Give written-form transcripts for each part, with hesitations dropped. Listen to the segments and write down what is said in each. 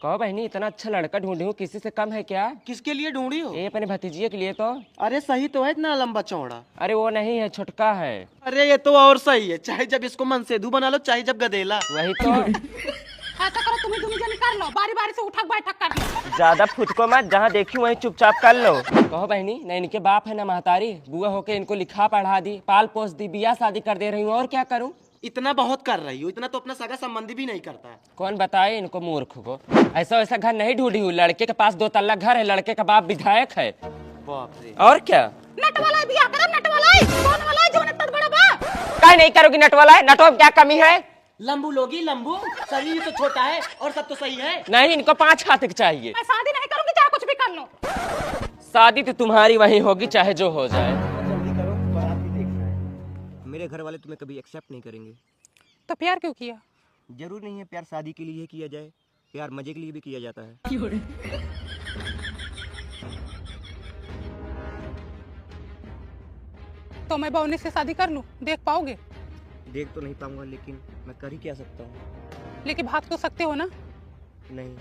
कहो बहनी, इतना अच्छा लड़का ढूंढी हूँ, किसी से कम है क्या? किसके लिए ढूंढी हो? ये अपने भतीजिए के लिए तो। अरे सही तो है, इतना लंबा चौड़ा। अरे वो नहीं है, छोटका है। अरे ये तो और सही है, चाहे जब इसको मनसेधु बना लो, चाहे जब गधेला। वही तो। ऐसा करो, तुम्हें दोनों जन कर लो, बारी बारी से उठक बैठक कर लो। ज्यादा फुदको मत, जहाँ देखी वहीं चुपचाप कर लो। कहो बहनी, न इनके बाप है न महतारी, बुआ होके इनको लिखा पढ़ा दी, पाल पोस दी, बिया शादी कर दे रही हूँ, और क्या करूँ? इतना बहुत कर रही हो, इतना तो अपना सगा संबंधी भी नहीं करता है। कौन बताए इनको मूर्ख को? ऐसा वैसा घर नहीं ढूंढी हूँ, लड़के के पास 2 तल्ला घर है, लड़के का बाप विधायक है। बाप रे। और क्या? नट वाला बिया करो, नट वाला कौन वाला है जो नट बड़ा बा? क्या नहीं करोगी नट वाला है? नटो में क्या कमी है? लंबू लोगी लंबू, शरीर तो छोटा है और सब तो सही है। नहीं, इनको 5 हाथ के चाहिए। मैं शादी नहीं करूंगी, चाहे कुछ भी कर लो। शादी तो तुम्हारी वहीं होगी, चाहे जो हो जाए। जल्दी करो, बारात भी देखना है। मेरे घर वाले तुम्हें कभी एक्सेप्ट नहीं करेंगे। तो प्यार क्यों किया? जरूर नहीं है प्यार शादी के लिए किया जाए, प्यार मजे के लिए भी किया जाता है। तो मैं बौनी से शादी कर लूं, देख पाओगे? देख तो नहीं पाऊंगा, लेकिन मैं कर ही क्या सकता हूँ। लेकिन भाग तो सकते हो ना? नहीं,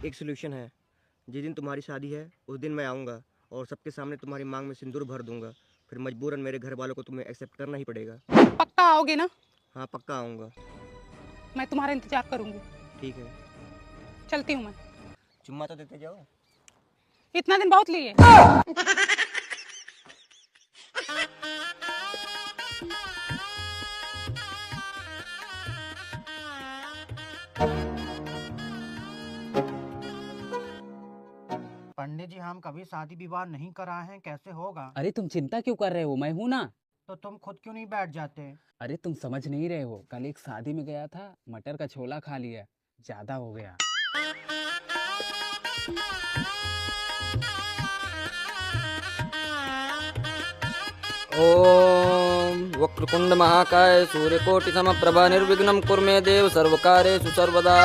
एक सोल्यूशन है। जिस दिन तुम्हारी शादी है उस दिन मैं आऊँगा और सबके सामने तुम्हारी मांग में सिंदूर भर दूंगा। फिर मजबूरन मेरे घर वालों को तुम्हें एक्सेप्ट करना ही पड़ेगा। पक्का आओगे ना? हाँ पक्का आऊँगा। मैं तुम्हारा इंतजार करूंगी। ठीक है, चलती हूँ मैं। चुम्मा तो देते जाओ। इतना दिन बहुत लिए। पंडित जी, हम कभी शादी विवाह नहीं कराए हैं, कैसे होगा? अरे तुम चिंता क्यों कर रहे हो, मैं हूं ना। तो तुम खुद क्यों नहीं बैठ जाते? अरे तुम समझ नहीं रहे हो, कल एक शादी में गया था, मटर का छोला खा लिया, ज्यादा हो गया। ओम वक्रतुंड महाकाय सूर्यकोटि समप्रभा निर्विघ्नं कुरु मे देव सर्वकार्येषु सर्वदा।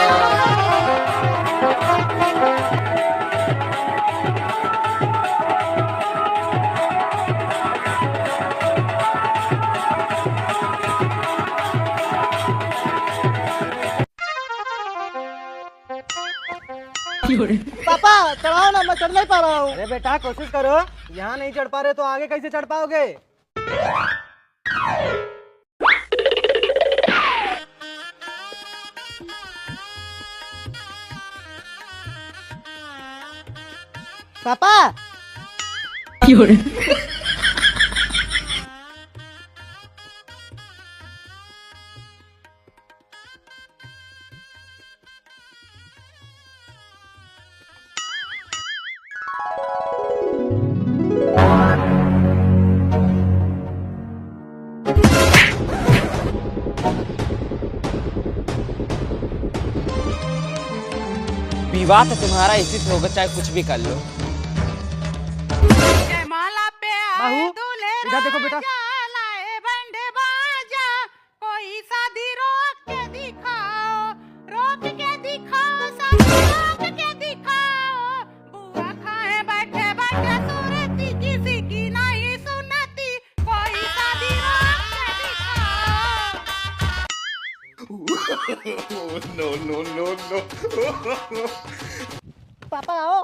पापा चढ़ाओ ना, मैं चढ़ नहीं पा रहा हूँ। अरे बेटा कोशिश करो, यहाँ नहीं चढ़ पा रहे तो आगे कैसे चढ़ पाओगे? पापा विवाह तो तुम्हारा इसी से होगा, चाहे कुछ भी कर लो। माला पे आए दूल्हे इधर देखो बेटा। राजा, लाए बैंड बाजा, कोई शादी रोक के दिखाओ, रोक के दिखाओ, शादी रोक के दिखाओ। बुआ खाए बैठे बैठे सूरती, किसी की नहीं सुनती, कोई शादी रोक के दिखाओ। पापा आओ।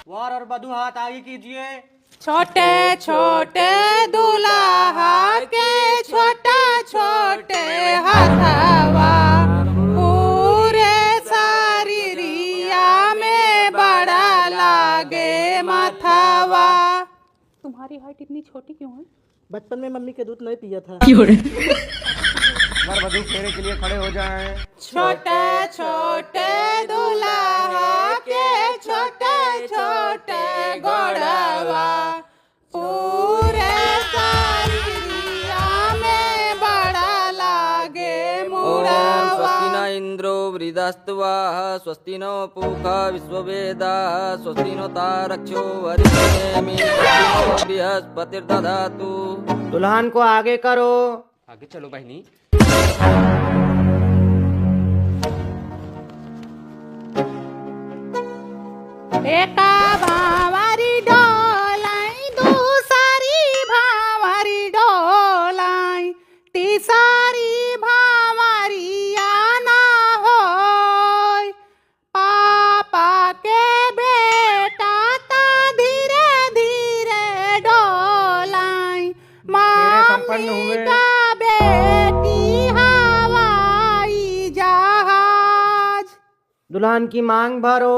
वर और वधू हाथ आगे कीजिए। छोटे छोटे दुल्हा के छोटा छोटे हथवा, पूरे शरीरिया में बड़ा लागे मथवा। तुम्हारी हाइट इतनी छोटी क्यों है? बचपन में मम्मी के दूध नहीं पिया था। वर वधू फेरे के लिए खड़े हो जाएं। छोटे छोटे दुल्हा के वृदास्तवाः स्वस्ति नो पूषा विश्ववेदाः स्वस्ति नो तारक्षो वरिष्ठनेमि स्वस्ति नो बृहस्पतिर्दधातु। दुल्हन को आगे करो। आगे चलो बहनी। एका भावारी डोलाई दूसरी भावारी डोलाई तीसरी भावारी आना होय। पापा के बेटा ता धीरे धीरे डोलाई मामी का बेटी हवाई जहाज। दुल्हन की मांग भरो।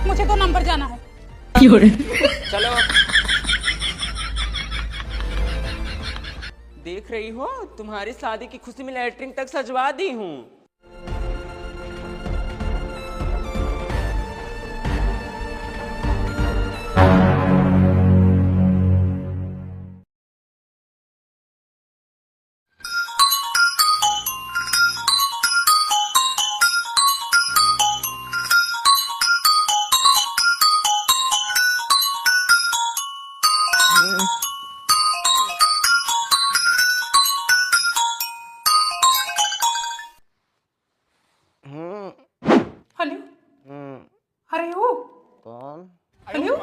मुझे 2 नंबर जाना है। चलो। देख रही हो तुम्हारी शादी की खुशी में लैटरिन तक सजवा दी हूँ। हेलो अरे हो कौन? हेलो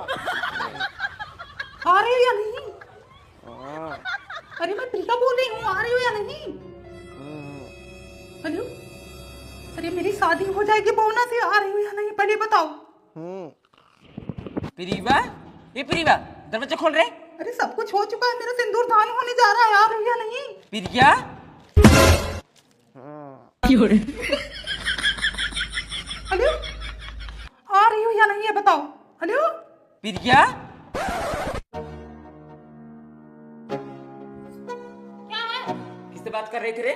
आ रही हो या नहीं? अरे मैं प्रीता बोल रही हूँ, आ रही हो या नहीं? हेलो अरे मेरी शादी हो जाएगी बोना से, आ रही हो या नहीं पहले बताओ। प्रीवा, ये प्रीवा दरवाजा खोल रहे। अरे सब कुछ हो चुका है, मेरा सिंदूर दान होने जा रहा है, आ रही हो या नहीं? प्रिया हेलो आ रही हो या नहीं ये बताओ। हेलो प्रिया क्या है? किससे बात कर रही थी रे?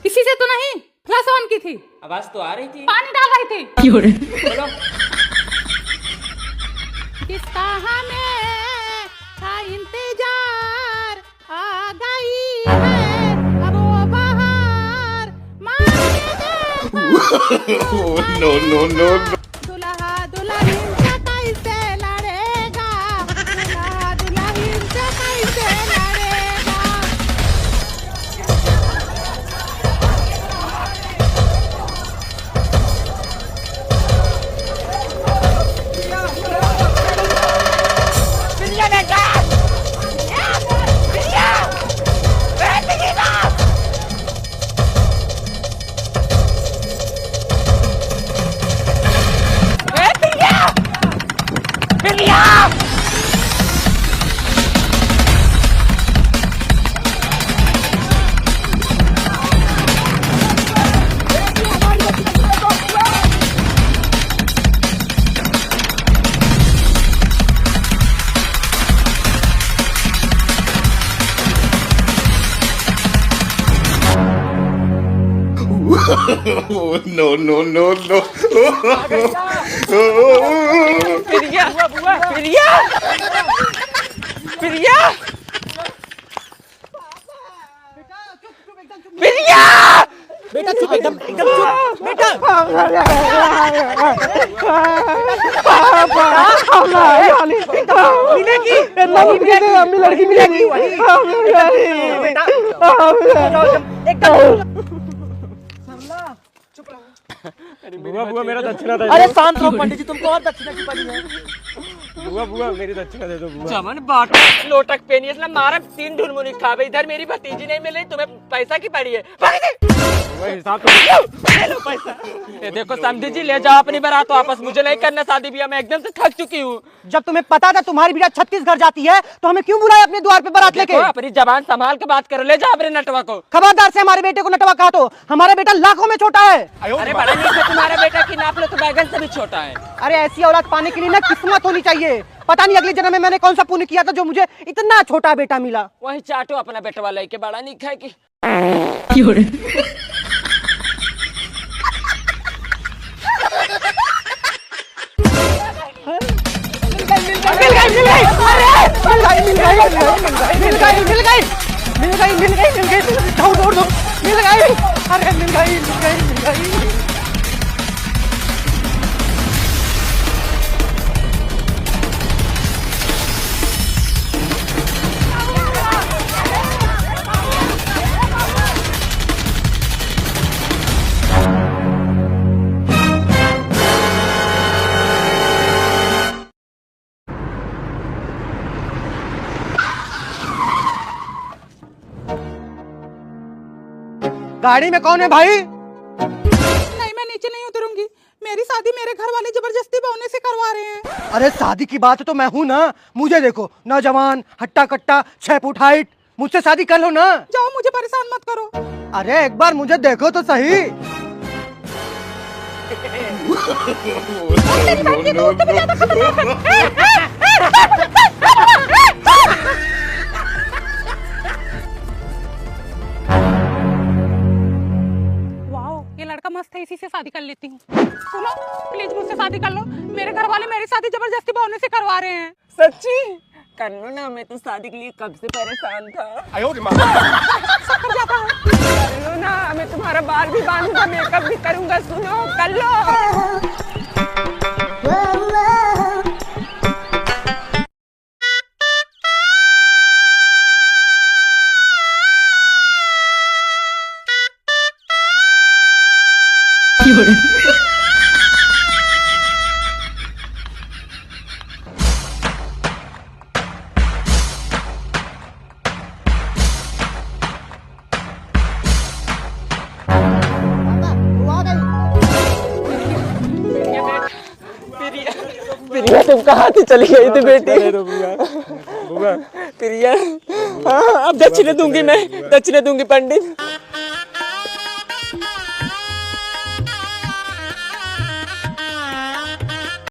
किसी से तो नहीं, फ्लैश ऑन की थी, आवाज तो आ रही थी। पानी डाल रही थी। चलो। किसका हमें था इंतजार, आ गई है अब वो बहार, मान के देखो दुल्हा दुल्हन से कैसे लड़ेगा, दुल्हा दुल्हन से कैसे लड़ेगा। प्रिया प्रिया प्रिया प्रिया बेटा चुप, एकदम चुप बेटा। मिलेगी लड़की मिलेगी। बुआ मेरा दक्षिणा दे। अरे शांत रहो पंडित जी, तुमको और दक्षिणा की पड़ी है। बुआ मेरी दक्षिणा दे दो बुआ। चमन बाट लोटक पेनी इसलिए मारा 3 ढुलमुनी खावे। इधर मेरी भतीजी नहीं मिली, तुम्हें पैसा की पड़ी है। हिसाब तो ले लो पैसा। ये देखो समझी जी, ले जाओ अपनी बारात वापस, मुझे नहीं करना शादी ब्याह, मैं एकदम से थक चुकी हूँ। जब तुम्हें पता था तुम्हारी बेटा छत्तीसगढ़ जाती है तो हमें क्यों बुलाया अपने द्वार पे बारात लेके? देखो, अपनी जबान संभाल के बात करो, ले जाओ अपने नटवा को। खबरदार से हमारे बेटे को नटवा कहा तो, हमारा बेटा लाखों में छोटा है। अरे बड़ा नीचे तुम्हारा बेटा की नाप लो तो बैगन से भी छोटा है। अरे ऐसी औलाद पाने के लिए ना किस्मत होनी चाहिए। पता नहीं अगले जन्म में मैंने कौन सा पुण्य किया था जो मुझे इतना छोटा बेटा मिला। वही चाटो अपना बेटवा लेके, बड़ा नहीं खाए की। मिल गई। अरे दौड़ मिल गई, अरे मिल गई। गाड़ी में कौन है भाई? नहीं, मैं नीचे नहीं उतरूंगी। मेरी शादी मेरे घर वाले जबरदस्ती बहने से करवा रहे हैं। अरे शादी की बात तो मैं हूँ ना, मुझे देखो, नौजवान, हट्टा कट्टा, 6 फुट हाइट, मुझसे शादी कर लो ना। जाओ, मुझे परेशान मत करो। अरे एक बार मुझे देखो तो सही। ये लड़का मस्त है, इसी से शादी कर लेती हूँ। सुनो, प्लीज मुझसे शादी कर लो। मेरे घर वाले मेरी शादी जबरदस्ती बहने से करवा रहे हैं। सच्ची कर लो ना, मैं तो शादी के लिए कब से परेशान था। कर लो ना, मैं तुम्हारा बाल भी बांधूंगा, मेकअप भी करूंगा। सुनो, कर लो। प्रिया तुम कहाँ थी, चली गई थी बेटी? प्रिया, हाँ अब दक्षिणा दूंगी, मैं दक्षिणा दूंगी पंडित।